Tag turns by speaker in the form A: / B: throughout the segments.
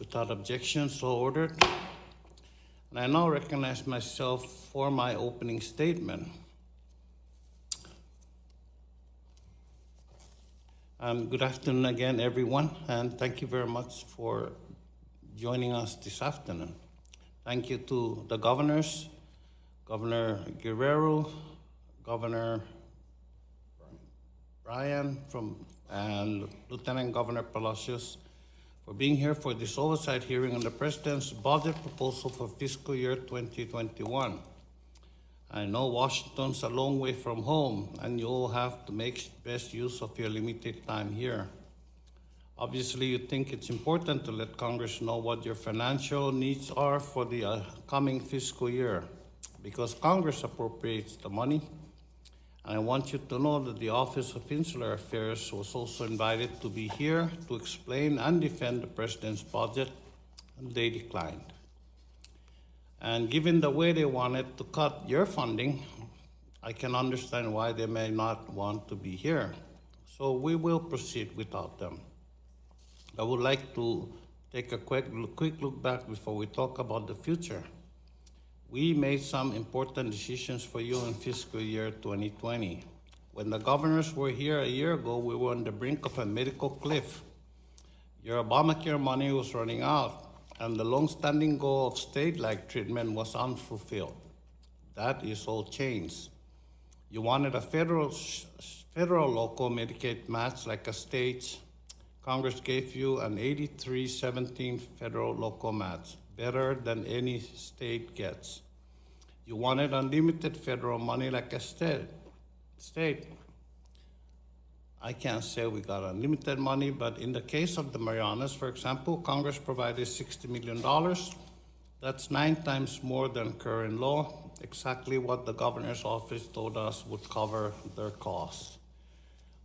A: Without objection, so ordered. And I now recognize myself for my opening statement. Good afternoon again, everyone, and thank you very much for joining us this afternoon. Thank you to the governors, Governor Guerrero, Governor Brian, and Lieutenant Governor Palacios for being here for this oversight hearing on the President's budget proposal for fiscal year 2021. I know Washington's a long way from home, and you all have to make best use of your limited time here. Obviously, you think it's important to let Congress know what your financial needs are for the coming fiscal year, because Congress appropriates the money. And I want you to know that the Office of Insular Affairs was also invited to be here to explain and defend the President's budget, and they declined. And given the way they wanted to cut your funding, I can understand why they may not want to be here. So we will proceed without them. I would like to take a quick look back before we talk about the future. We made some important decisions for you in fiscal year 2020. When the governors were here a year ago, we were on the brink of a medical cliff. Your Obamacare money was running out, and the long-standing goal of state-like treatment was unfulfilled. That is all changed. You wanted a federal local Medicaid match like a state's. Congress gave you an 83-17 federal local match, better than any state gets. You wanted unlimited federal money like a state. I can't say we got unlimited money, but in the case of the Marianas, for example, Congress provided $60 million. That's 9 times more than current law, exactly what the governor's office told us would cover their costs.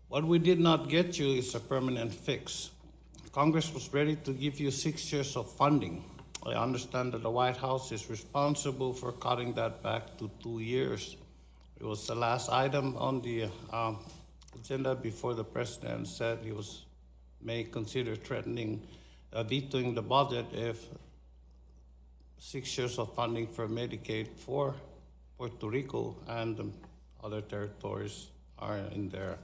A: What we did not get you is a permanent fix. Congress was ready to give you 6 years of funding. I understand that the White House is responsible for cutting that back to 2 years. It was the last item on the agenda before the President said he may consider vetoing the budget if 6 years of funding for Medicaid for Puerto Rico and the other territories are in there.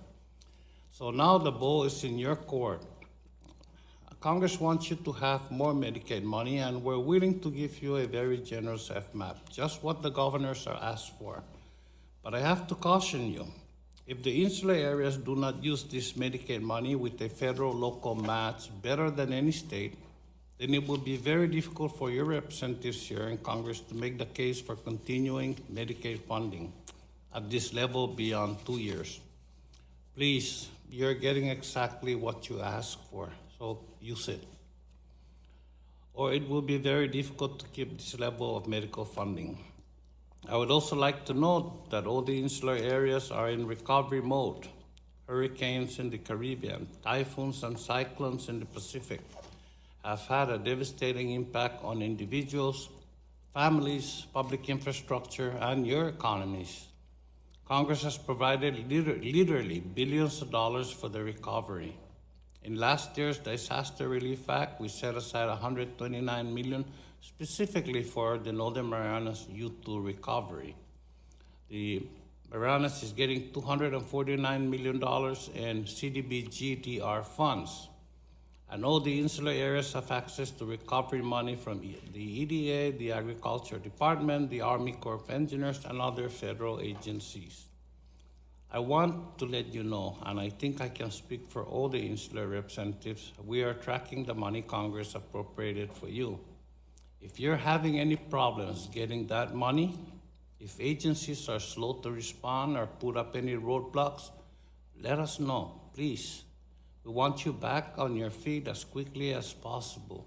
A: So now the ball is in your court. Congress wants you to have more Medicaid money, and we're willing to give you a very generous FMAP, just what the governors are asked for. But I have to caution you, if the insular areas do not use this Medicaid money with a federal local match better than any state, then it will be very difficult for your representatives here in Congress to make the case for continuing Medicaid funding at this level beyond 2 years. Please, you're getting exactly what you asked for, so use it. Or it will be very difficult to keep this level of medical funding. I would also like to note that all the insular areas are in recovery mode. Hurricanes in the Caribbean, typhoons and cyclones in the Pacific have had a devastating impact on individuals, families, public infrastructure, and your economies. Congress has provided literally billions of dollars for the recovery. In last year's Disaster Relief Act, we set aside $129 million specifically for the Northern Marianas U2 recovery. The Marianas is getting $249 million in CDBG-DR funds. And all the insular areas have access to recovery money from the EDA, the Agriculture Department, the Army Corps of Engineers, and other federal agencies. I want to let you know, and I think I can speak for all the insular representatives, we are tracking the money Congress appropriated for you. If you're having any problems getting that money, if agencies are slow to respond or put up any roadblocks, let us know, please. We want you back on your feet as quickly as possible.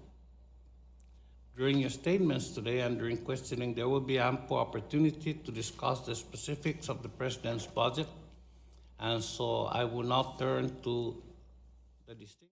A: During your statements today and during questioning, there will be ample opportunity to discuss the specifics of the President's budget. And so I will now turn to the distinguished